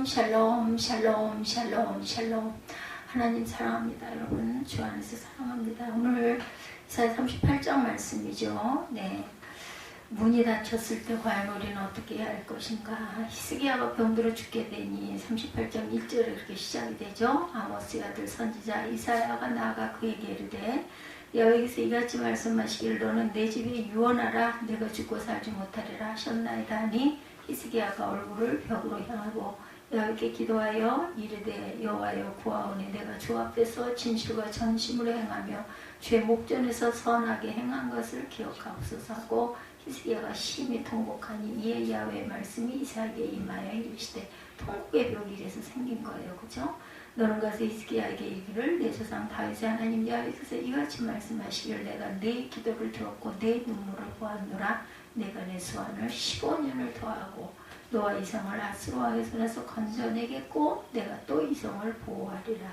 샬롬 샬롬 샬롬 샬롬. 하나님 사랑합니다. 여러분 주 안에서 사랑합니다. 오늘 이사야 38장 말씀이죠. 네, 문이 닫혔을 때 과연 우리는 어떻게 해야 할 것인가. 히스기야가 병들어 죽게 되니 38장 1절에 이렇게 시작이 되죠. 아모스의 아들 선지자 이사야가 나아가 그에게 이르되 여호와께서 이같이 말씀하시기를 너는 내 집에 유언하라. 내가 죽고 살지 못하리라 하셨나이다 하니 히스기야가 얼굴을 벽으로 향하고 여호와께 기도하여 이르되 여호와여 구하오니 내가 주 앞에서 진실과 전심으로 행하며 주의 목전에서 선하게 행한 것을 기억하옵소서 하고 히스기야가 심히 통곡하니 이에 야훼의 말씀이 이사야에게 임하여 이르시되 통곡의 벽이 이래서 생긴 거예요. 그죠? 너는 가서 히스기야에게 이르기를 내 조상 다윗의 하나님 여호와께서 이같이 말씀하시기를 내가 네 기도를 들었고 내 눈물을 보았노라. 내가 내 소원을 15년을 더하고 너와 이성을 아스로 왕의 손에서 건져내겠고 내가 또 이성을 보호하리라.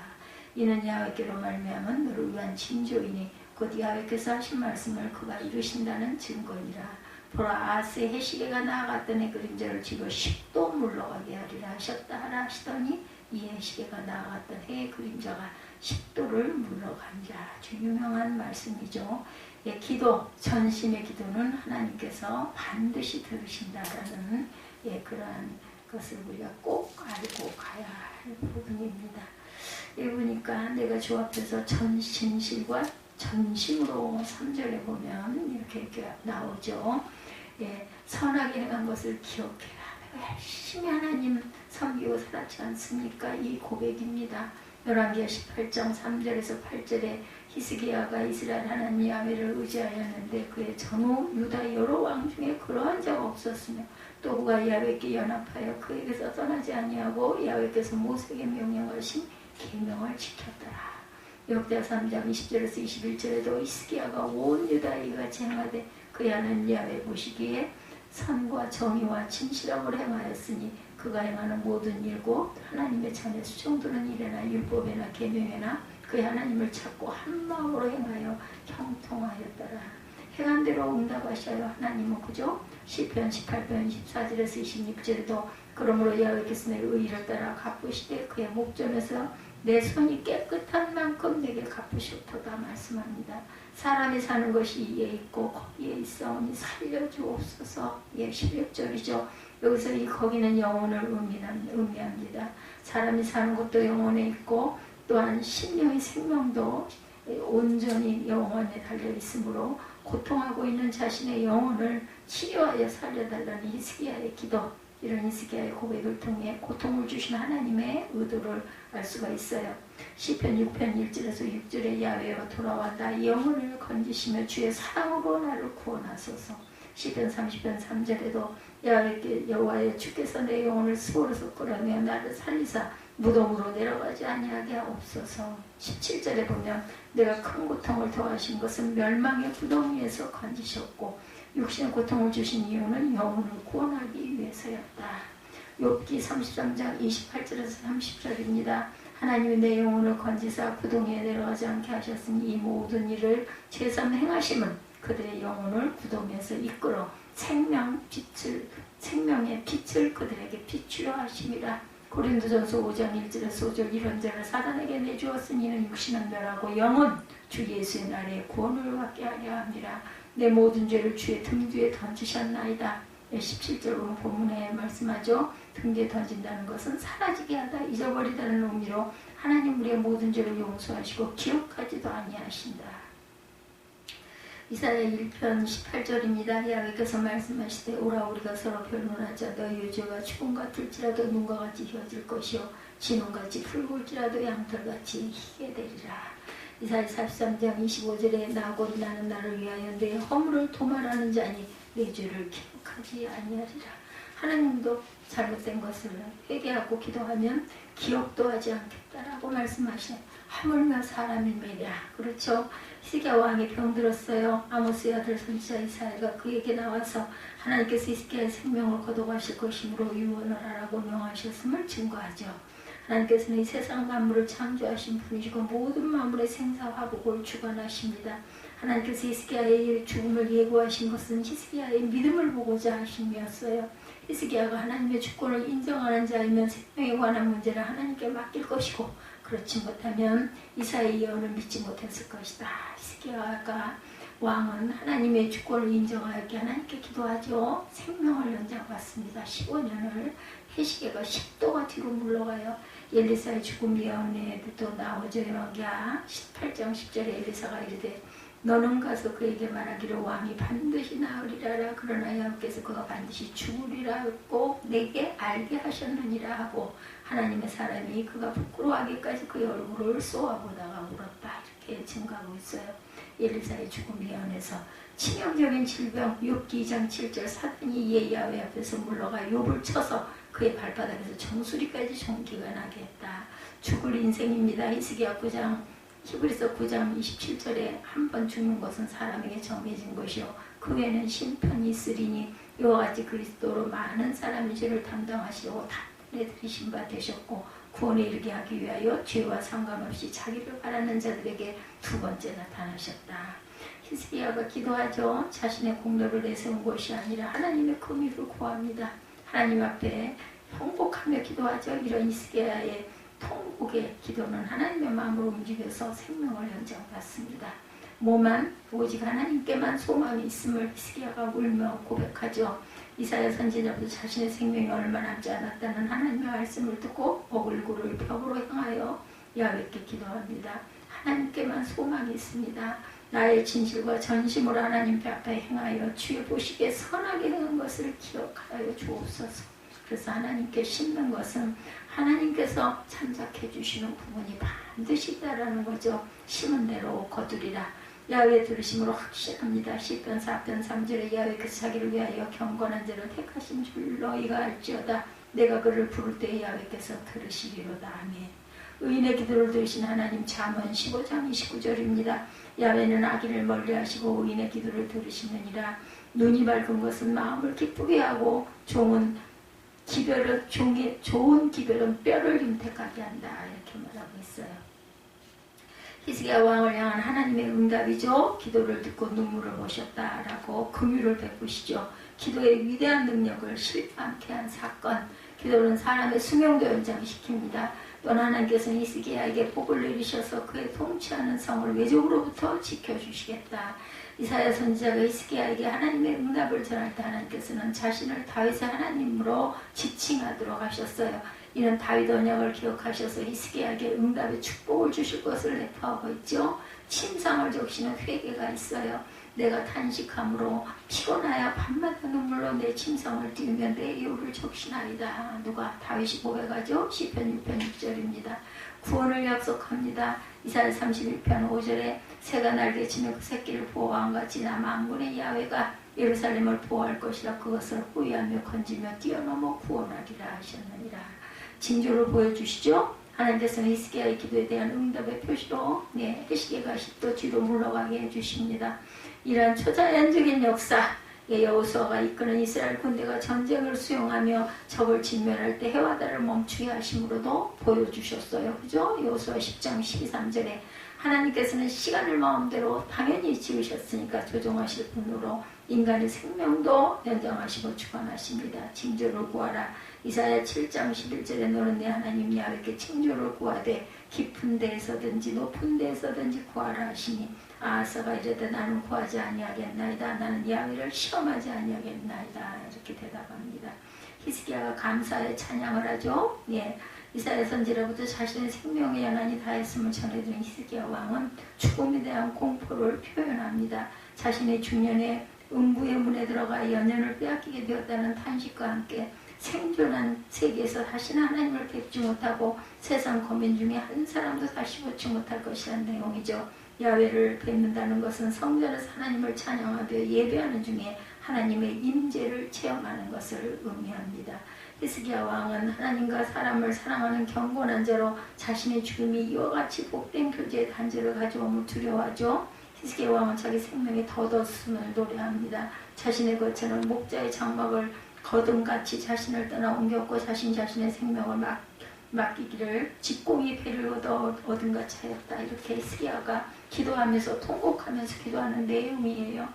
이는 야훼께로 말미암은 너를 위한 징조이니 곧 야훼께서 하신 말씀을 그가 이루신다는 증거니라. 보라 아하스의 해시계가 나아갔던 해 그림자를 쥐고 10도 물러가게 하리라 하셨다 하라 하시더니 이 해시계가 나아갔던 해의 그림자가 10도를 물러간다. 아주 유명한 말씀이죠. 예, 기도, 전심의 기도는 하나님께서 반드시 들으신다라는 그러한 것을 우리가 꼭 알고 가야 할 부분입니다. 보니까 내가 주 앞에서 진실과 전심으로 3절에 보면 이렇게 나오죠. 선하게 행한 것을 기억해라. 열심히 하나님 섬기고 살았지 않습니까? 이 고백입니다. 열왕기하 18장 3절에서 8절에 히스기야가 이스라엘 하나님 야훼를 의지하였는데 그의 전후 유다 여러 왕 중에 그러한 적 없었으며 또 그가 야훼께 연합하여 그에게서 떠나지 아니하고 야훼께서 모세에게 명령하신 계명을 지켰더라. 역대하 3장 20절에서 21절에도 히스기야가 온 유다에 이같이 행하되 그의 하나님 야훼 보시기에 선과 정의와 진실함을 행하였으니 그가 행하는 모든 일고 하나님의 전에 수종드는 일에나 율법에나 계명에나 그의 하나님을 찾고 한 마음으로 행하여 형통하였더라. 행한 대로 응답하셔요. 하나님은 그죠? 시편 18편 14절에서 26절에도 그러므로 야훼께서 내 의의를 따라 갚으시되 그의 목전에서 내 손이 깨끗한 만큼 내게 갚으셨도다 말씀합니다. 사람이 사는 것이 이에 있고 거기에 있사오니 살려주옵소서. 실력절이죠. 여기서 이 거기는 영혼을 의미합니다. 사람이 사는 것도 영혼에 있고 또한 심령의 생명도 온전히 영혼에 달려있으므로 고통하고 있는 자신의 영혼을 치료하여 살려달라는 히스기야의 기도, 이런 히스기야의 고백을 통해 고통을 주신 하나님의 의도를 알 수가 있어요. 시편 6편 1절에서 6절에 야훼여 돌아와 나의 영혼을 건지시며 주의 사랑으로 나를 구원하소서. 시편 30편 3절에도 야훼께 여호와여 주께서 내 영혼을 수고로서 끌어내어 나를 살리사 무덤으로 내려가지 아니하게 하옵소서. 17절에 보면 내가 큰 고통을 더하신 것은 멸망의 구덩이에서 건지셨고 육신의 고통을 주신 이유는 영혼을 구원하기 위해서였다. 욥기 33장 28절에서 30절입니다. 하나님이 내 영혼을 건지사 구덩이에 내려가지 않게 하셨으니 이 모든 일을 제삼 행하심은 그들의 영혼을 구덩이에서 이끌어 생명의 빛을 그들에게 비추려 하심이라. 고린도전서 5장 1절에서 5절 이런 자를 사단에게 내주었으니 이는 육신은 멸하고 영은 주 예수의 날에 구원을 받게 하려 함이라. 내 모든 죄를 주의 등 뒤에 던지셨나이다. 17절 본문에 말씀하죠. 등 뒤에 던진다는 것은 사라지게 하다, 잊어버리다는 의미로 하나님 우리의 모든 죄를 용서하시고 기억하지도 아니하신다. 이사야 1편 18절입니다. 야훼께서 말씀하시되 오라 우리가 서로 변론하자. 너희의 죄가 죽음 같을지라도 눈과 같이 휘어질 것이요 진홍같이 붉을지라도 양털같이 희게 되리라. 이사야 43장 25절에 나곧 나는 나를 위하여 내 허물을 도말하는 자니 내 죄를 기억하지 아니하리라. 하나님도 잘못된 것을 회개하고 기도하면 기억도 하지 않겠다라고 말씀하시네. 하물며 사람이매랴. 그렇죠. 히스기야 왕이 병들었어요. 아모스의 아들 선지자 이사야가 그에게 나와서 하나님께서 히스기야의 생명을 거둬가실 것이므로 유언을 하라고 명하셨음을 증거하죠. 하나님께서는 이 세상 만물을 창조하신 분이시고 모든 만물의 생사화복을 주관하십니다. 하나님께서 히스기야의 죽음을 예고하신 것은 히스기야의 믿음을 보고자 하심이었어요. 히스기야가 하나님의 주권을 인정하는 자이면 생명에 관한 문제를 하나님께 맡길 것이고 그렇지 못하면 이사야의 예언을 믿지 못했을 것이다. 히스기야가 왕은 하나님의 주권을 인정하였기에 하나님께 기도하죠. 생명을 연장받습니다. 15년을 히스기야가 10도가 뒤로 물러가요. 엘리사의 죽음 예언에도 나오죠. 여기야 18장 10절에 엘리사가 이르되 너는 가서 그에게 말하기를 왕이 반드시 나으리라. 그러나 여호와께서 그가 반드시 죽으리라 했고 내게 알게 하셨느니라 하고 하나님의 사람이 그가 부끄러워하기까지 그의 얼굴을 쏘아보다가 울었다. 이렇게 증가하고 있어요. 엘리사의 죽음 예언에서 치명적인 질병 욥기 2장 7절 사단이 야훼 앞에서 물러가 욥을 쳐서 그의 발바닥에서 정수리까지 전기가 나게 했다. 죽을 인생입니다. 히스기야 9장 히브리서 9장 27절에 한 번 죽는 것은 사람에게 정해진 것이요 그 외에는 심판이 있으리니 이와 같이 그리스도로 많은 사람의 죄를 담당하시고 단번에 들이신 바 되셨고 구원에 이르게 하기 위하여 죄와 상관없이 자기를 바라는 자들에게 두 번째 나타나셨다. 히스기야가 기도하죠. 자신의 공로를 내세운 것이 아니라 하나님의 긍휼을 구합니다. 하나님 앞에 통곡하며 기도하죠. 이런 히스기야의 통곡의 기도는 하나님의 마음으로 움직여서 생명을 연장받습니다. 뭐만 오직 하나님께만 소망이 있음을 히스기야가 울며 고백하죠. 이사야 선지자도 자신의 생명이 얼마 남지 않았다는 하나님의 말씀을 듣고 얼굴을 벽으로 향하여 야훼께 기도합니다. 하나님께만 소망이 있습니다. 나의 진실과 전심으로 하나님 앞에 행하여 주의 보시기에 선하게 행한 것을 기억하여 주옵소서. 그래서 하나님께 심는 것은 하나님께서 참작해 주시는 부분이 반드시 있다라는 거죠. 심은 대로 거두리라. 야훼 들으심으로 확실합니다. 시편 4편 3절에 야훼께서 자기를 위하여 경건한 자를 택하신 줄 너희가 알지어다. 내가 그를 부를 때 야훼께서 들으시리로다. 아멘. 의인의 기도를 들으신 하나님 잠언 15장 29절입니다. 야훼는 악인을 멀리하시고 의인의 기도를 들으시느니라. 눈이 밝은 것은 마음을 기쁘게 하고 좋은 기별은 뼈를 윤택하게 한다. 이렇게 말하고 있어요. 히스기야 왕을 향한 하나님의 응답이죠. 기도를 듣고 눈물을 보셨다라고 긍휼을 베푸시죠. 기도의 위대한 능력을 실감케 한 사건. 기도는 사람의 수명도 연장시킵니다. 또한 하나님께서는 히스기야에게 복을 내리셔서 그의 통치하는 성을 외적으로부터 지켜주시겠다. 이사야 선지자가 히스기야에게 하나님의 응답을 전할 때 하나님께서는 자신을 다윗의 하나님으로 지칭하도록 하셨어요. 이는 다윗 언약을 기억하셔서 히스기야에게 응답의 축복을 주실 것을 내포하고 있죠. 침상을 적시는 회개가 있어요. 내가 탄식함으로 피곤하여 밤마다 눈물로 내 침상을 띄우며 내 이유를 적시나이다. 누가? 다윗이 고백하죠. 시편 6편 6절입니다. 구원을 약속합니다. 이사야 31편 5절에 새가 날개치며 그 새끼를 보호한 같이 나 만군의 야훼가 예루살렘을 보호할 것이라. 그것을 호위하며 건지며 뛰어넘어 구원하리라 하셨느니라. 징조를 보여주시죠. 하나님께서는 히스기야의 기도에 대한 응답의 표시로 히스기야가 10도 뒤로 물러가게 해주십니다. 이러한 초자연적인 역사, 여호수아가 이끄는 이스라엘 군대가 전쟁을 수용하며 적을 진멸할 때 해와 달을 멈추게 하심으로도 보여주셨어요. 그죠? 여호수아 10장 12~13절에 하나님께서는 시간을 마음대로 당연히 지으셨으니까 조정하실 분으로 인간의 생명도 연장하시고 주관하십니다. 징조를 구하라. 이사야 7장 11절에 너는 내 하나님 야훼께 징조를 구하되 깊은 데에서든지 높은 데에서든지 구하라 하시니 아하스가 이르되 나는 구하지 아니하겠나이다. 나는 야훼를 시험하지 아니하겠나이다. 이렇게 대답합니다. 히스기야가 감사의 찬양을 하죠. 이사야 선지자부터 자신의 생명의 연한이 다했음을 전해준 히스기야 왕은 죽음에 대한 공포를 표현합니다. 자신의 중년에 음부의 문에 들어가 연연을 빼앗기게 되었다는 탄식과 함께 생존한 세계에서 다시는 하나님을 뵙지 못하고 세상 거민 중에 한 사람도 다시 보지 못할 것이라는 내용이죠. 야훼를 뵙는다는 것은 성전에서 하나님을 찬양하며 예배하는 중에 하나님의 임재를 체험하는 것을 의미합니다. 히스기야 왕은 하나님과 사람을 사랑하는 경건한 자로 자신의 죽음이 이와 같이 복된 교제의 단절을 가져옴을 두려워하죠. 히스기야 왕은 자기 생명이 덧없음을 노래합니다. 자신의 거처는 목자의 장막을 거둠같이 자신을 떠나 옮겼고 자신의 생명을 맡기기를 직공이 배를 얻은 같이 하였다. 이렇게 히스기야가 기도하면서 통곡하면서 기도하는 내용이에요.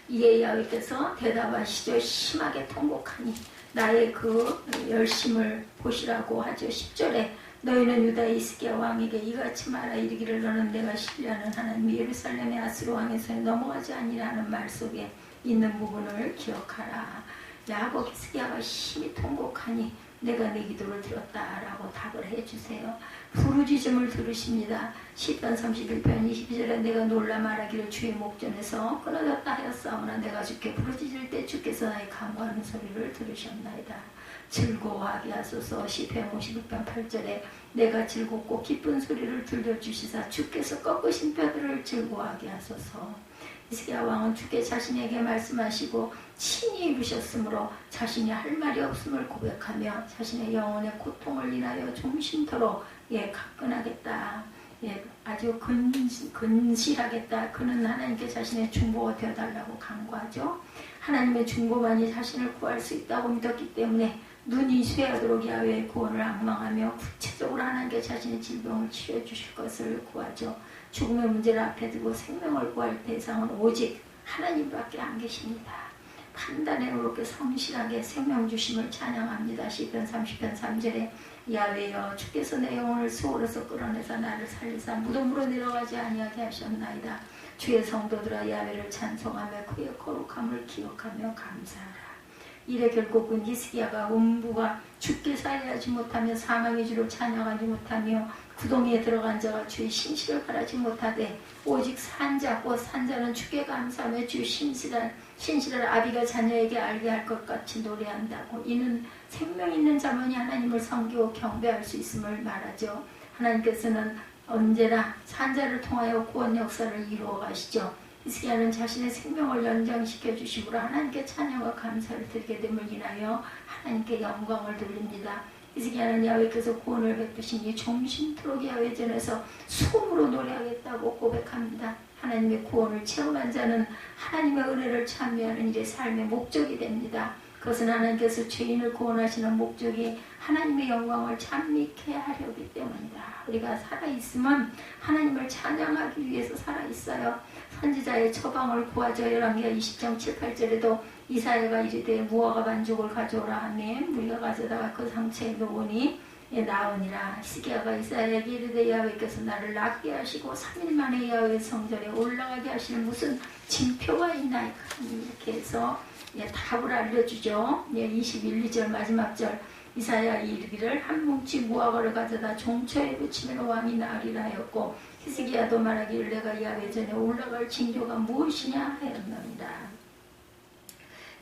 이에 야훼께서 대답하시죠. 심하게 통곡하니 나의 그 열심을 보시라고 하죠. 10절에 너희는 유다 히스기야 왕에게 이같이 말하 이르기를 너는 내가 신뢰하는 하나님 예루살렘의 아수르 왕의 손에 넘어가지 아니라 하는 말 속에 있는 부분을 기억하라. 야곱 히스기야가 심히 통곡하니 내가 내 기도를 들었다라고 답을 해주세요. 부르짖음을 들으십니다. 시편 31편 22절에 내가 놀라 말하기를 주의 목전에서 끊어졌다 하였사오나 내가 주께 부르짖을 때 주께서 나의 간구하는 소리를 들으셨나이다. 즐거워하게 하소서. 시편 56편 8절에 내가 즐겁고 기쁜 소리를 들려주시사 주께서 꺾으신 뼈들을 즐거워하게 하소서. 히스기야 왕은 주께 자신에게 말씀하시고 친히 이루셨으므로 자신이 할 말이 없음을 고백하며 자신의 영혼의 고통을 인하여 종신토록 가끈하겠다. 아주 근실하겠다. 그는 하나님께 자신의 중보가 되어달라고 간구하죠. 하나님의 중보만이 자신을 구할 수 있다고 믿었기 때문에 눈이 쇠하도록 야훼의 구원을 앙망하며 구체적으로 하나님께 자신의 질병을 치료해 주실 것을 구하죠. 죽음의 문제를 앞에 두고 생명을 구할 대상은 오직 하나님밖에 안 계십니다. 판단에 그렇게 성실하게 생명 주심을 찬양합니다. 시편 30편 3절에 야훼여 주께서 내 영혼을 수월에서 끌어내사 나를 살리사 무덤으로 내려가지 아니하게 하셨나이다. 주의 성도들아 야훼를 찬송하며 그의 거룩함을 기억하며 감사하라. 이래 결국은 히스기야가 음부가 죽게 살해하지 못하며 사망의 주로 찬양하지 못하며 구덩이에 들어간 자가 주의 신실을 바라지 못하되 오직 산자 곧 산자는 주께 감사하며 주의 신실을 아비가 자녀에게 알게 할 것 같이 노래한다고. 이는 생명 있는 자만이 하나님을 섬기고 경배할 수 있음을 말하죠. 하나님께서는 언제나 산자를 통하여 구원 역사를 이루어 가시죠. 히스기야는 자신의 생명을 연장시켜 주심으로 하나님께 찬양과 감사를 드리게 됨을 인하여 하나님께 영광을 돌립니다. 히스기야는 야훼께서 구원을 베푸시니 종신토록 야훼 전에서 수금으로 노래하겠다고 고백합니다. 하나님의 구원을 체험한 자는 하나님의 은혜를 참여하는 일의 삶의 목적이 됩니다. 그것은 하나님께서 죄인을 구원하시는 목적이 하나님의 영광을 찬미케 하려기 때문이다. 우리가 살아있으면 하나님을 찬양하기 위해서 살아있어요. 선지자의 처방을 구하죠. 열왕기하 20장 7, 8절에도 이사야가 이르되 무화과 반죽을 가져오라 하매 무리가 가져다가 그 상처에 놓으니 나으니라. 히스기야가 이사야에게 이르되 야훼께서 나를 낫게 하시고 3일 만에 야훼 성전에 올라가게 하시는 무슨 징표가 있나이까. 이렇게 해서 답을 알려주죠. 21, 2절 마지막 절 이사야 이르기를 한 뭉치 무화과를 가져다 종초에 붙이면 왕이 나으리라 하였고 히스기야도 말하기를 내가 야훼 전에 올라갈 징조가 무엇이냐 하였나이다.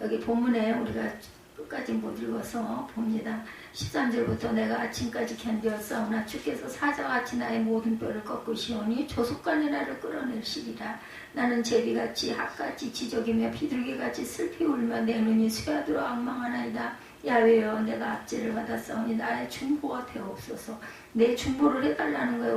여기 본문에 우리가 끝까지 못 읽어서 봅니다. 13절부터 내가 아침까지 견디었사오나 주께서 사자같이 나의 모든 뼈를 꺾으시오니 조속간에 나를 끌어내시리라. 나는 제비같이 학같이 지적이며 비둘기같이 슬피 울며 내 눈이 쇠하도록 앙망하나이다. 야훼여 내가 압제를 받았사오니 나의 중보가 되옵소서. 내 중보를 해달라는 거에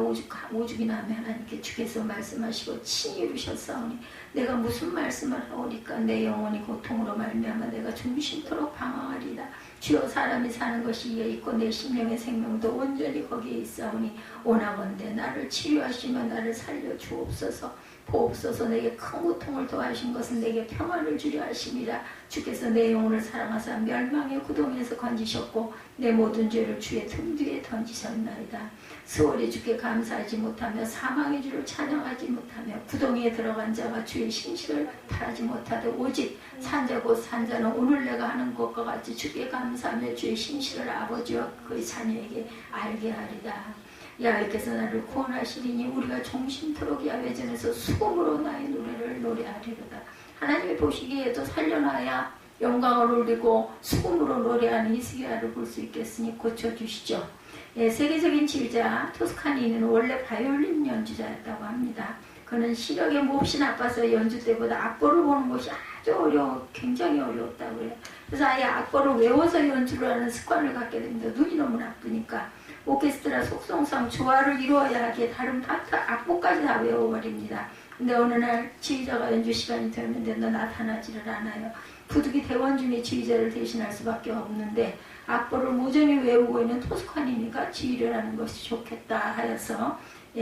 오죽이나 하며 하나님께 주께서 말씀하시고 친히 이루셨사오니 내가 무슨 말씀을 하오리까. 내 영혼이 고통으로 말미암아 내가 중심토록 방황하리다. 주여 사람이 사는 것이 이에 있고 내 심령의 생명도 온전히 거기에 있사오니 오나건대 나를 치료하시며 나를 살려 주옵소서. 보옵소서. 내게 큰 고통을 더하신 것은 내게 평안을 주려 하심이라. 주께서 내 영혼을 사랑하사 멸망의 구덩이에서 건지셨고 내 모든 죄를 주의 등 뒤에 던지셨나이다. 수월이 주께 감사하지 못하며 사망의 주를 찬양하지 못하며 구덩이에 들어간 자가 주의 신실을 바라지 못하되 오직 산자 곧 산자는 오늘 내가 하는 것과 같이 주께 감사하며 주의 신실을 아버지와 그의 자녀에게 알게 하리다. 야훼께서 나를 구원하시리니 우리가 종신토록 야훼 전에서 수금으로 나의 노래를 노래하리로다. 하나님이 보시기에도 살려놔야 영광을 올리고 수금으로 노래하는 히스기야를 볼 수 있겠으니 고쳐주시죠. 세계적인 지휘자 토스카니는 원래 바이올린 연주자였다고 합니다. 그는 시력이 몹시 나빠서 연주 때보다 악보를 보는 것이 아주 굉장히 어려웠다고 해요. 그래서 아예 악보를 외워서 연주를 하는 습관을 갖게 됩니다. 눈이 너무 나쁘니까. 오케스트라 속성상 조화를 이루어야 하기에 다른 악보까지 다 외워버립니다. 근데 어느 날 지휘자가 연주 시간이 되는데 너 나타나지를 않아요. 부득이 대원 중에 지휘자를 대신할 수밖에 없는데 악보를 모조리 외우고 있는 토스카니니가 지휘를 하는 것이 좋겠다 하여서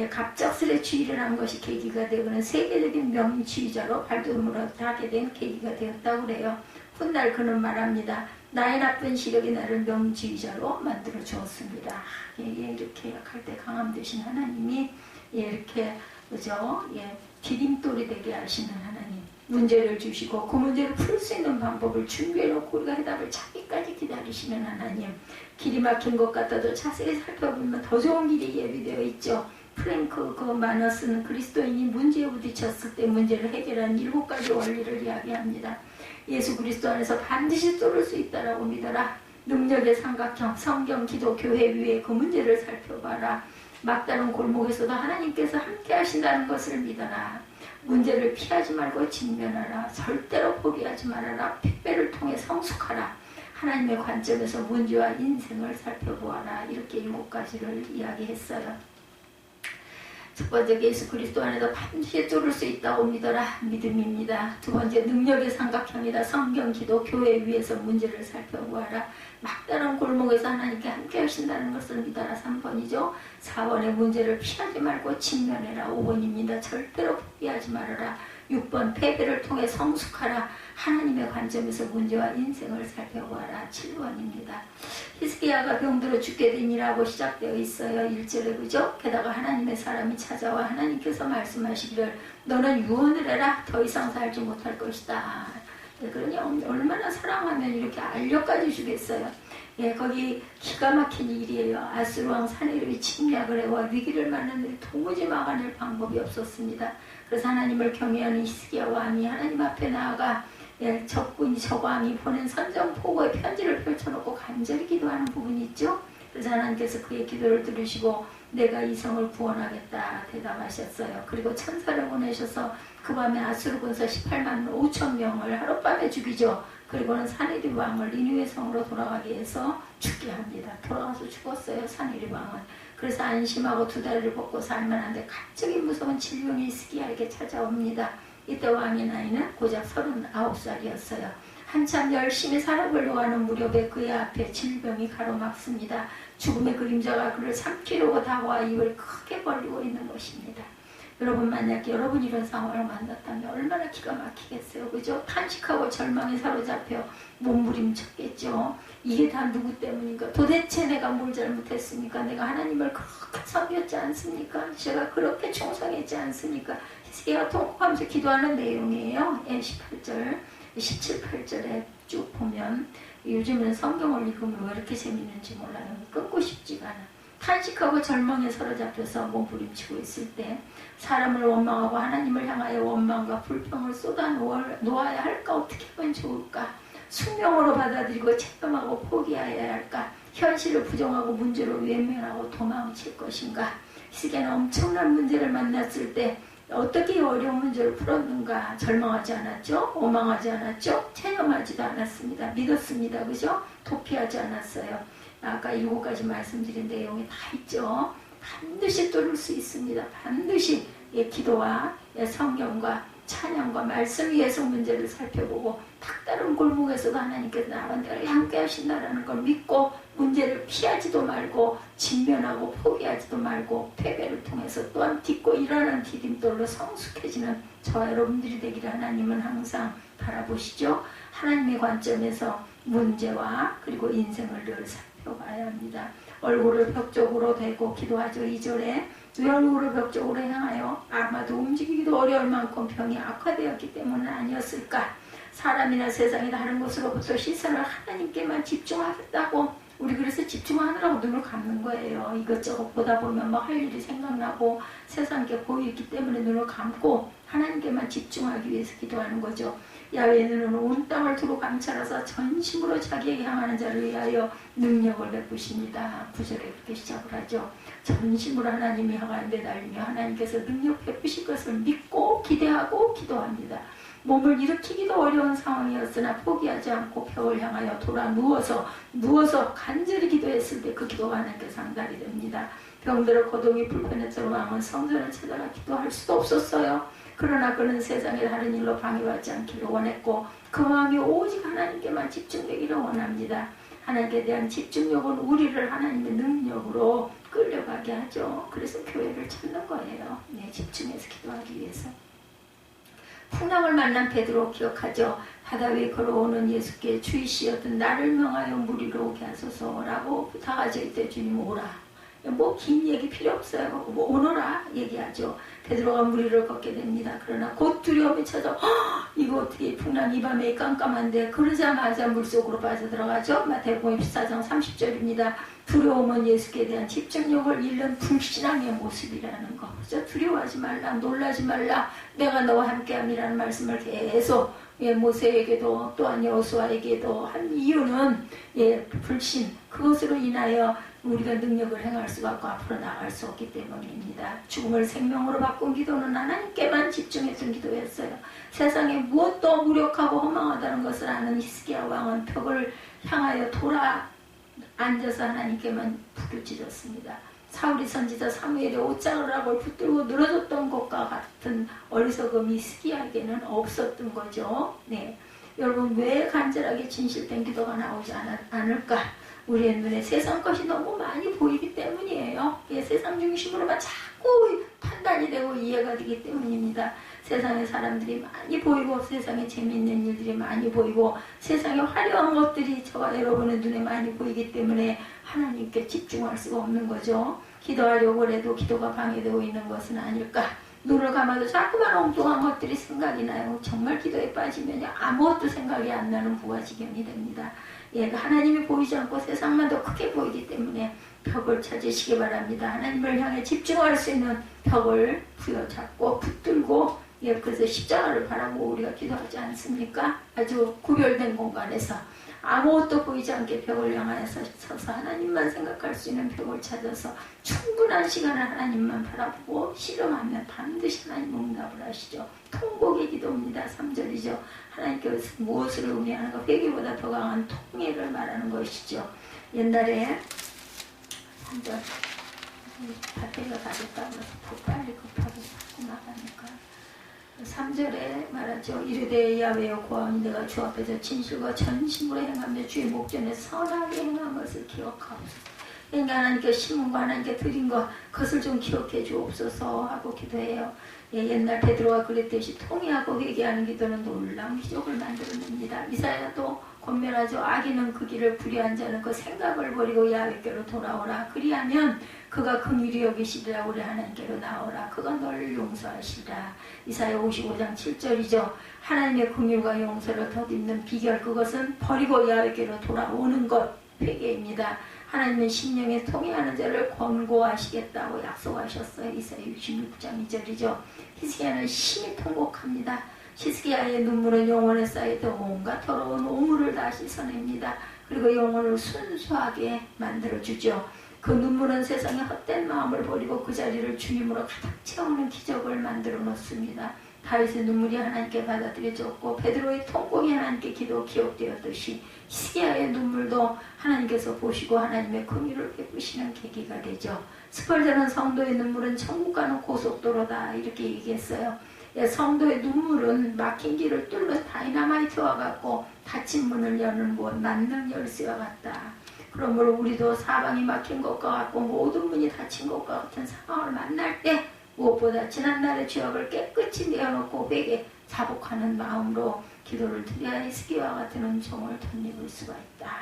갑작스레 지휘를 한 것이 계기가 되고는 세계적인 명지휘자로 발돋움을 하게 된 계기가 되었다고 그래요. 훗날 그는 말합니다. 나의 나쁜 시력이 나를 명지휘자로 만들어 주었습니다. 이렇게 약할 때 강함 되신 하나님이 이렇게 그죠? 디딤돌이 되게 하시는 하나님. 문제를 주시고 그 문제를 풀 수 있는 방법을 준비해놓고 우리가 해답을 찾기까지 기다리시는 하나님. 길이 막힌 것 같아도 자세히 살펴보면 더 좋은 길이 예비되어 있죠. 프랭크 그 마너스는 그리스도인이 문제에 부딪혔을 때 문제를 해결하는 7가지 원리를 이야기합니다. 예수 그리스도 안에서 반드시 뚫을 수 있다라고 믿어라. 능력의 삼각형, 성경, 기도, 교회 위에 그 문제를 살펴봐라. 막다른 골목에서도 하나님께서 함께 하신다는 것을 믿어라. 문제를 피하지 말고 직면하라. 절대로 포기하지 말아라. 택배를 통해 성숙하라. 하나님의 관점에서 문제와 인생을 살펴보아라. 이렇게 7가지를 이야기했어요. 첫 번째, 예수 그리스도 안에서 반드시 뚫을 수 있다고 믿어라. 믿음입니다. 두 번째, 능력의 삼각형이다. 성경, 기도, 교회 위에서 문제를 살펴보아라. 막다른 골목에서 하나님께 함께 하신다는 것을 믿어라. 3번이죠. 4번의 문제를 피하지 말고 직면해라. 5번입니다. 절대로 포기하지 말아라. 6번, 패배를 통해 성숙하라. 하나님의 관점에서 문제와 인생을 살펴보아라. 7번입니다. 히스기야가 병들어 죽게 되니라고 시작되어 있어요. 1절에 그죠? 게다가 하나님의 사람이 찾아와 하나님께서 말씀하시기를 너는 유언을 해라. 더 이상 살지 못할 것이다. 그러니 얼마나 사랑하면 이렇게 알려까지 주겠어요. 거기 기가 막힌 일이에요. 아수르왕 사네립이 침략을 해와 위기를 맞는데 도무지 막아낼 방법이 없었습니다. 그래서 하나님을 경외하는 히스기야 왕이 하나님 앞에 나아가 적군이 저왕이 보낸 선전포고의 편지를 펼쳐놓고 간절히 기도하는 부분이 있죠. 그래서 하나님께서 그의 기도를 들으시고 내가 이 성을 구원하겠다 대답하셨어요. 그리고 천사를 보내셔서 그 밤에 아수르 군사 18만 5천 명을 하룻밤에 죽이죠. 그리고는 사네립 왕을 니느웨 성으로 돌아가게 해서 죽게 합니다. 돌아가서 죽었어요. 사네립 왕은. 그래서 안심하고 2다리를 벗고 살만한데 갑자기 무서운 질병이 히스기야에게 찾아옵니다. 이때 왕의 나이는 고작 39살이었어요. 한참 열심히 살아보려고 하는 무렵에 그의 앞에 질병이 가로막습니다. 죽음의 그림자가 그를 삼키려고 다가와 입을 크게 벌리고 있는 것입니다. 여러분 만약 여러분 이런 상황을 만났다면 얼마나 기가 막히겠어요. 그죠? 탄식하고 절망에 사로잡혀 몸부림쳤겠죠. 이게 다 누구 때문인가? 도대체 내가 뭘 잘못했습니까? 내가 하나님을 그렇게 섬겼지 않습니까? 제가 그렇게 충성했지 않습니까? 히스기야가 통곡하면서 기도하는 내용이에요. 18절, 17, 18절에 쭉 보면 요즘은 성경을 읽으면 왜 이렇게 재밌는지 몰라요. 끊고 싶지가 않아. 탄식하고 절망에 사로잡혀서 몸부림치고 있을 때 사람을 원망하고 하나님을 향하여 원망과 불평을 쏟아 놓아야 할까? 어떻게 하면 좋을까? 숙명으로 받아들이고 체험하고 포기해야 할까? 현실을 부정하고 문제로 외면하고 도망칠 것인가? 히스기야는 엄청난 문제를 만났을 때 어떻게 어려운 문제를 풀었는가? 절망하지 않았죠? 원망하지 않았죠? 체념하지도 않았습니다. 믿었습니다. 그죠? 도피하지 않았어요. 아까 7가지 말씀드린 내용이 다 있죠. 반드시 뚫을 수 있습니다. 반드시 기도와 성경과 찬양과 말씀 위에서 문제를 살펴보고 다른 골목에서도 하나님께서 나와 늘 함께 하신다는 걸 믿고 문제를 피하지도 말고 직면하고 포기하지도 말고 패배를 통해서 또한 딛고 일어나는 디딤돌로 성숙해지는 저와 여러분들이 되기를 하나님은 항상 바라보시죠. 하나님의 관점에서 문제와 그리고 인생을 늘 살펴봐야 합니다. 얼굴을 벽 쪽으로 대고 기도하죠. 2절에 왜 얼굴을 벽 쪽으로 향하여? 아마도 움직이기도 어려울 만큼 병이 악화되었기 때문은 아니었을까? 사람이나 세상이 다른 곳으로부터 시선을 하나님께만 집중하겠다고 우리 그래서 집중하느라고 눈을 감는 거예요. 이것저것 보다 보면 뭐 할 일이 생각나고 세상에 보이기 때문에 눈을 감고 하나님께만 집중하기 위해서 기도하는 거죠. 야훼의 눈은 온 땅을 두루 감찰하사 전심으로 자기에게 향하는 자를 위하여 능력을 베푸십니다. 9절에 그렇게 시작을 하죠. 전심으로 하나님이 향하는데 달리며 하나님께서 능력 베푸실 것을 믿고 기대하고 기도합니다. 몸을 일으키기도 어려운 상황이었으나 포기하지 않고 벽을 향하여 돌아 누워서 간절히 기도했을 때 그 기도가 하나님께 상달이 됩니다. 병들어 고동이 불편했던 왕은 성전을 찾아가 기도할 수도 없었어요. 그러나 그는 세상의 다른 일로 방해받지 않기를 원했고 그 마음이 오직 하나님께만 집중되기를 원합니다. 하나님께 대한 집중력은 우리를 하나님의 능력으로 끌려가게 하죠. 그래서 교회를 찾는 거예요. 네, 집중해서 기도하기 위해서. 풍랑을 만난 베드로 기억하죠. 바다 위에 걸어오는 예수께 주이시여든 나를 명하여 물 위로 오게 하소서라고 부탁하죠. 이때 주님 오라. 뭐 긴 얘기 필요 없어요. 뭐 오너라 얘기하죠. 베드로가 물 위를 걷게 됩니다. 그러나 곧 두려움이 찾아 이거 어떻게 풍랑 이 밤에 깜깜한데 그러자마자 물속으로 빠져들어가죠. 마태복음 14장 30절입니다. 두려움은 예수께 대한 집중력을 잃는 불신앙의 모습이라는 거. 그죠? 두려워하지 말라, 놀라지 말라, 내가 너와 함께함이라는 말씀을 계속 모세에게도 또한 여호수아에게도 한 이유는 불신, 그것으로 인하여 우리가 능력을 행할 수가 없고 앞으로 나갈 수 없기 때문입니다. 죽음을 생명으로 바꾼 기도는 하나님께만 집중했던 기도였어요. 세상에 무엇도 무력하고 허망하다는 것을 아는 히스기야 왕은 벽을 향하여 돌아 앉아서 하나님께만 부르짖었습니다. 사울이 선지자 사무엘의 옷자락을 붙들고 늘어졌던 것과 같은 어리석음이 히스기야에게는 없었던 거죠. 네, 여러분 왜 간절하게 진실된 기도가 나오지 않을까? 우리의 눈에 세상 것이 너무 많이 보이기 때문이에요. 세상 중심으로만 자꾸 판단이 되고 이해가 되기 때문입니다. 세상에 사람들이 많이 보이고 세상에 재미있는 일들이 많이 보이고 세상에 화려한 것들이 저와 여러분의 눈에 많이 보이기 때문에 하나님께 집중할 수가 없는 거죠. 기도하려고 해도 기도가 방해되고 있는 것은 아닐까. 눈을 감아도 자꾸만 엉뚱한 것들이 생각이 나요. 정말 기도에 빠지면 아무것도 생각이 안 나는 부가지경이 됩니다. 하나님이 보이지 않고 세상만 더 크게 보이기 때문에 벽을 찾으시기 바랍니다. 하나님을 향해 집중할 수 있는 벽을 부여잡고 붙들고 그래서 십자가를 바라보고 우리가 기도하지 않습니까? 아주 구별된 공간에서 아무것도 보이지 않게 벽을 향하여서 서서 하나님만 생각할 수 있는 벽을 찾아서 충분한 시간을 하나님만 바라보고 씨름하면 반드시 하나님 응답을 하시죠. 통곡의 기도입니다. 3절이죠. 하나님께서 무엇을 의미하는가? 회개보다 더 강한 통해를 말하는 것이죠. 옛날에 3절 배터리가 다 됐다고 해서 더 빨리 급하게 자꾸 나가니까 3절에 말하죠. 이르되 야훼여 구하오니 내가 주 앞에서 진실과 전심으로 행하며 주의 목전에 선하게 행한 것을 기억하옵소서. 그러니까 하나님께 심은 거 하나님께 드린 거 그것을 좀 기억해 주옵소서 하고 기도해요. 옛날 베드로가 그랬듯이 통회하고 회개하는 기도는 놀라운 기적을 만들어냅니다. 이사야도 권면하죠. 악인은 그 길을 불의한 자는 그 생각을 버리고 야훼께로 돌아오라. 그리하면 그가 긍휼히 여기시리라. 우리 하나님께로 나오라. 그가 너를 용서하시리라. 이사야 55장 7절이죠. 하나님의 긍휼과 용서를 덧입는 비결, 그것은 버리고 야훼께로 돌아오는 것, 회개입니다. 하나님은 심령에 통해하는 자를 권고하시겠다고 약속하셨어요. 이사야 66장 2절이죠. 히스기야는 심히 통곡합니다. 히스기야의 눈물은 영혼에 쌓여있던 온갖 더러운 오물을 다 씻어냅니다. 그리고 영혼을 순수하게 만들어주죠. 그 눈물은 세상의 헛된 마음을 버리고 그 자리를 주님으로 가득 채우는 기적을 만들어 놓습니다. 다윗의 눈물이 하나님께 받아들여졌고 베드로의 통곡이 하나님께 기억되었듯이 히스기야의 눈물도 하나님께서 보시고 하나님의 긍휼을 베푸시는 계기가 되죠. 스펄전은 성도의 눈물은 천국 가는 고속도로다 이렇게 얘기했어요. 성도의 눈물은 막힌 길을 뚫는 다이너마이트와 같고 닫힌 문을 여는 만능 열쇠와 같다. 그러므로 우리도 사방이 막힌 것과 같고 모든 문이 닫힌 것과 같은 상황을 만날 때 무엇보다 지난날의 죄악을 깨끗이 내어놓고 회개 자복하는 마음으로 기도를 드려야 히스기야와 같은 은총을 덧입을 수가 있다.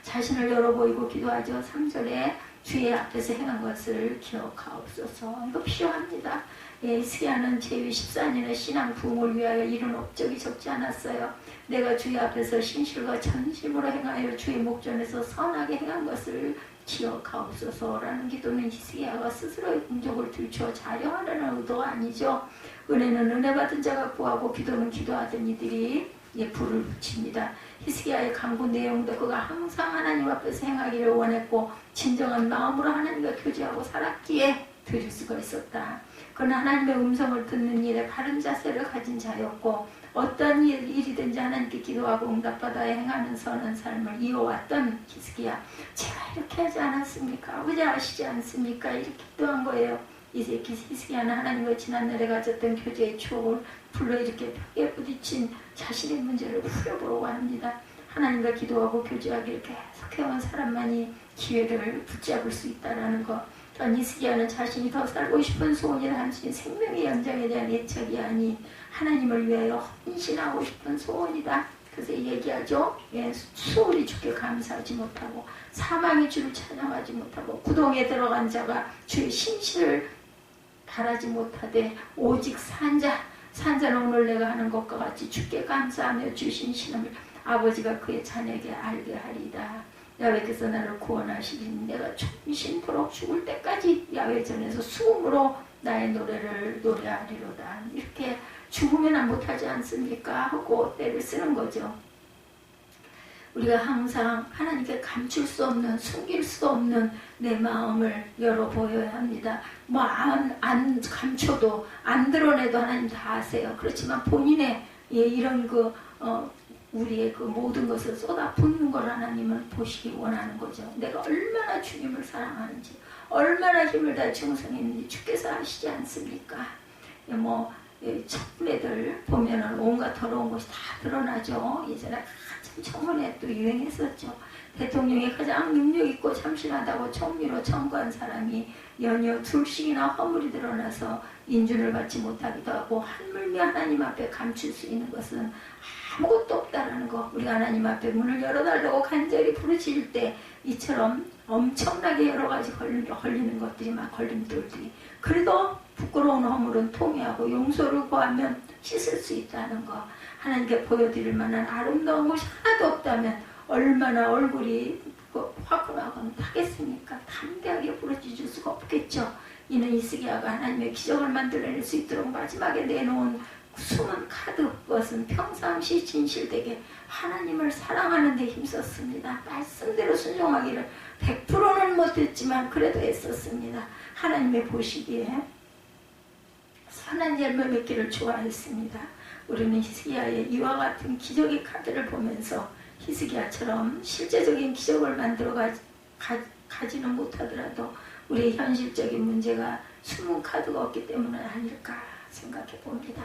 자신을 열어보이고 기도하죠. 3절에 주의 앞에서 행한 것을 기억하옵소서. 이거 필요합니다. 히스기야는 제위 14년의 신앙 부흥을 위하여 이룬 업적이 적지 않았어요. 내가 주의 앞에서 신실과 전심으로 행하여 주의 목전에서 선하게 행한 것을 기억하옵소서라는 기도는 히스기야가 스스로의 공적을 들추어 자령하려는 의도가 아니죠. 은혜는 은혜 받은 자가 구하고 기도는 기도하던 이들이 불을 붙입니다. 히스기야의 강구 내용도 그가 항상 하나님 앞에서 행하기를 원했고 진정한 마음으로 하나님과 교제하고 살았기에 드릴 수가 있었다. 그러나 하나님의 음성을 듣는 일에 바른 자세를 가진 자였고 어떤 일이든지 하나님께 기도하고 응답받아야 행하는 선한 삶을 이어왔던 히스기야, 제가 이렇게 하지 않았습니까? 아버지 아시지 않습니까? 이렇게 기도한 거예요. 이제 히스기야는 하나님과 지난날에 가졌던 교제의 추억을 불러 이렇게 벽에 부딪힌 자신의 문제를 풀어보려고 합니다. 하나님과 기도하고 교제하기를 계속 해온 사람만이 기회를 붙잡을 수 있다는 것. 또한 히스기야는 자신이 더 살고 싶은 소원이 단순히 생명의 연장에 대한 애착이 아닌 하나님을 위하여 헌신하고 싶은 소원이다. 그래서 얘기하죠. 예, 수월이 주께 감사하지 못하고 사망의 주를 찬양하지 못하고 구덩이에 들어간 자가 주의 신실을 바라지 못하되 오직 산자는 오늘 내가 하는 것과 같이 주께 감사하며 주신 신음을 아버지가 그의 자녀에게 알게 하리이다. 야훼께서 나를 구원하시리니 내가 종신토록 죽을 때까지 야훼 전에서 수금으로 나의 노래를 노래하리로다. 이렇게 죽으면 못하지 않습니까? 하고 때를 쓰는 거죠. 우리가 항상 하나님께 감출 수 없는, 숨길 수 없는 내 마음을 열어보여야 합니다. 뭐 안 감춰도 안 드러내도 하나님 다 아세요. 그렇지만 본인의 이런 우리의 그 모든 것을 쏟아붓는 걸 하나님은 보시기 원하는 거죠. 내가 얼마나 주님을 사랑하는지, 얼마나 힘을 다해 충성했는지 주께서 아시지 않습니까? 청문회들 보면은 온갖 더러운 것이 다 드러나죠. 예전에 한참 청문회 또 유행했었죠. 대통령이 가장 능력있고 참신하다고 총리로 청구한 사람이 연이어 둘씩이나 허물이 드러나서 인준을 받지 못하기도 하고 하물며 하나님 앞에 감출 수 있는 것은 아무것도 없다라는 거. 우리가 하나님 앞에 문을 열어달라고 간절히 부르짖을 때 이처럼 엄청나게 여러 가지 걸리는 것들이 막 걸림돌들이, 그래도 부끄러운 허물은 통회하고 용서를 구하면 씻을 수 있다는 거. 하나님께 보여드릴 만한 아름다운 것이 하나도 없다면 얼마나 얼굴이 화끈하고 하겠습니까? 담대하게 부르짖을 수가 없겠죠. 이는 히스기야가 하나님의 기적을 만들어낼 수 있도록 마지막에 내놓은 숨은 카드, 그것은 평상시 진실되게 하나님을 사랑하는 데 힘썼습니다. 말씀대로 순종하기를 100%는 못했지만 그래도 애썼습니다. 하나님의 보시기에 선한 열매 맺기를 좋아했습니다. 우리는 히스기야의 이와 같은 기적의 카드를 보면서 히스기야처럼 실제적인 기적을 만들어 가지는 못하더라도 우리의 현실적인 문제가 숨은 카드가 없기 때문은 아닐까 생각해 봅니다.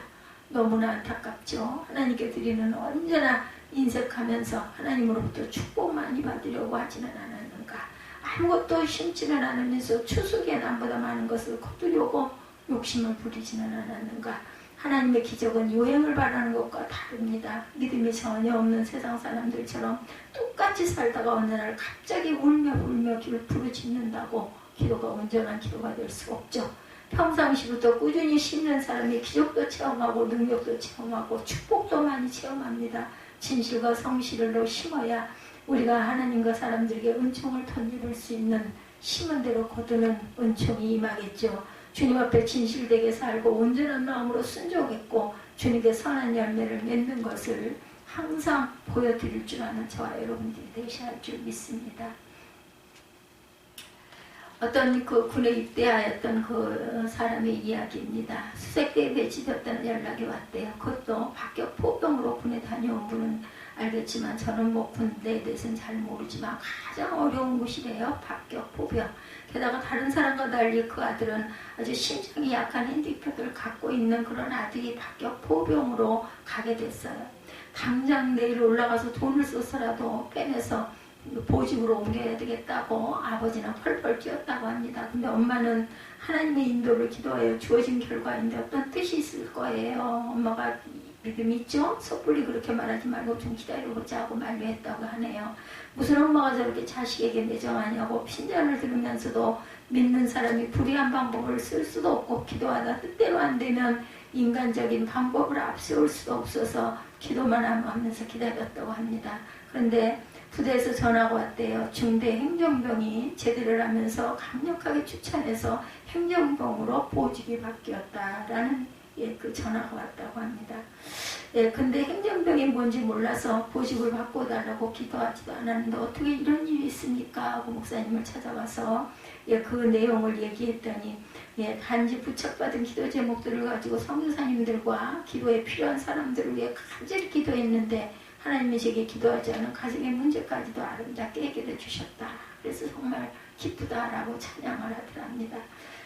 너무나 안타깝죠. 하나님께 드리는 언제나 인색하면서 하나님으로부터 축복 많이 받으려고 하지는 않았는가. 아무것도 심지는 않으면서 추수기에 남보다 많은 것을 거두려고 욕심을 부리지는 않았는가. 하나님의 기적은 요행을 바라는 것과 다릅니다. 믿음이 전혀 없는 세상 사람들처럼 똑같이 살다가 어느 날 갑자기 울며 부르짖는다고 기도가 온전한 기도가 될 수 없죠. 평상시부터 꾸준히 심는 사람이 기적도 체험하고 능력도 체험하고 축복도 많이 체험합니다. 진실과 성실로 심어야 우리가 하나님과 사람들에게 은총을 덧입을 수 있는 심은 대로 거두는 은총이 임하겠죠. 주님 앞에 진실되게 살고 온전한 마음으로 순종했고 주님께 선한 열매를 맺는 것을 항상 보여드릴 줄 아는 저와 여러분들이 되셔야 할 줄 믿습니다. 어떤 그 군에 입대하였던 그 사람의 이야기입니다. 수색대에 배치되었다는 연락이 왔대요. 그것도 합격 포병으로 군에 다녀온 분은 알겠지만 저는 뭐 군대에 대해서는 잘 모르지만 가장 어려운 곳이래요. 합격 포병. 게다가 다른 사람과 달리 그 아들은 아주 심장이 약한 핸디캡을 갖고 있는 그런 아들이 합격 포병으로 가게 됐어요. 당장 내일 올라가서 돈을 써서라도 빼내서 보직으로 옮겨야 되겠다고 아버지는 펄펄 뛰었다고 합니다. 근데 엄마는 하나님의 인도를 기도하여 주어진 결과인데 어떤 뜻이 있을 거예요. 엄마가 믿음이 있죠? 섣불리 그렇게 말하지 말고 좀 기다려보자 하고 만류했다고 하네요. 무슨 엄마가 저렇게 자식에게 매정하냐고 핀잔을 들으면서도 믿는 사람이 불의한 방법을 쓸 수도 없고 기도하다 뜻대로 안 되면 인간적인 방법을 앞세울 수도 없어서 기도만 하면서 기다렸다고 합니다. 그런데 부대에서 전화가 왔대요. 중대 행정병이 제대를 하면서 강력하게 추천해서 행정병으로 보직이 바뀌었다라는 그 전화가 왔다고 합니다. 근데 행정병이 뭔지 몰라서 보직을 바꿔달라고 기도하지도 않았는데 어떻게 이런 일이 있습니까? 하고 목사님을 찾아와서 그 내용을 얘기했더니 예, 단지 부착받은 기도 제목들을 가지고 선교사님들과 기도에 필요한 사람들을 위해 간절히 기도했는데 하나님이 제게 기도하지 않은 가정의 문제까지도 아름답게 해결해 주셨다. 그래서 정말 기쁘다라고 찬양을 하더랍니다.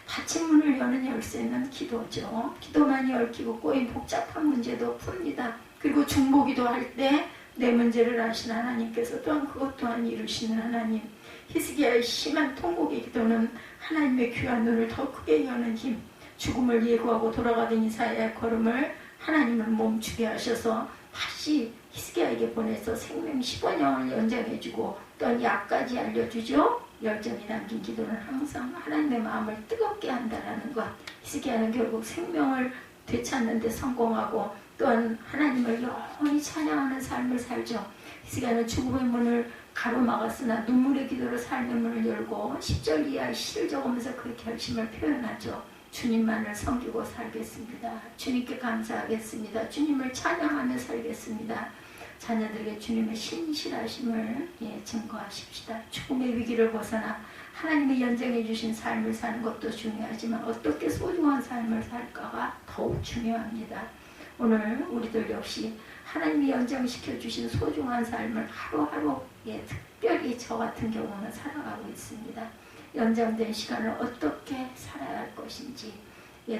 닫힌 문을 여는 열쇠는 기도죠. 기도만이 얽히고 꼬인 복잡한 문제도 풉니다. 그리고 중보기도 할 때 내 문제를 아신 하나님께서 또한 그것 또한 이루시는 하나님. 히스기야의 심한 통곡의 기도는 하나님의 귀한 눈을 더 크게 여는 힘, 죽음을 예고하고 돌아가던 이사야의 걸음을 하나님은 멈추게 하셔서 다시 히스기야에게 보내서 생명 15년을 연장해주고 또한 약까지 알려주죠. 열정이 담긴 기도는 항상 하나님의 마음을 뜨겁게 한다는 것. 히스기야는 결국 생명을 되찾는 데 성공하고 또한 하나님을 영원히 찬양하는 삶을 살죠. 히스기야는 죽음의 문을 가로막았으나 눈물의 기도로 삶의 문을 열고 10절 이하의 시를 적으면서 그 결심을 표현하죠. 주님만을 섬기고 살겠습니다. 주님께 감사하겠습니다. 주님을 찬양하며 살겠습니다. 자녀들에게 주님의 신실하심을 증거하십시다. 죽음의 위기를 벗어나 하나님이 연장해 주신 삶을 사는 것도 중요하지만 어떻게 소중한 삶을 살까가 더욱 중요합니다. 오늘 우리들 역시 하나님이 연장시켜 주신 소중한 삶을 하루하루 특별히 저 같은 경우는 살아가고 있습니다. 연장된 시간을 어떻게 살아야 할 것인지,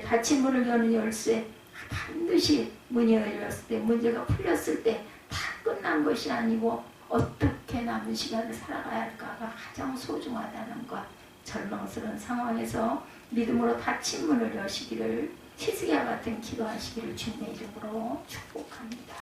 닫힌 문을 여는 열쇠, 반드시 문이 열렸을 때, 문제가 풀렸을 때 다 끝난 것이 아니고 어떻게 남은 시간을 살아가야 할까가 가장 소중하다는 것. 절망스러운 상황에서 믿음으로 닫힌 문을 여시기를, 히스기야 같은 기도하시기를 주님의 이름으로 축복합니다.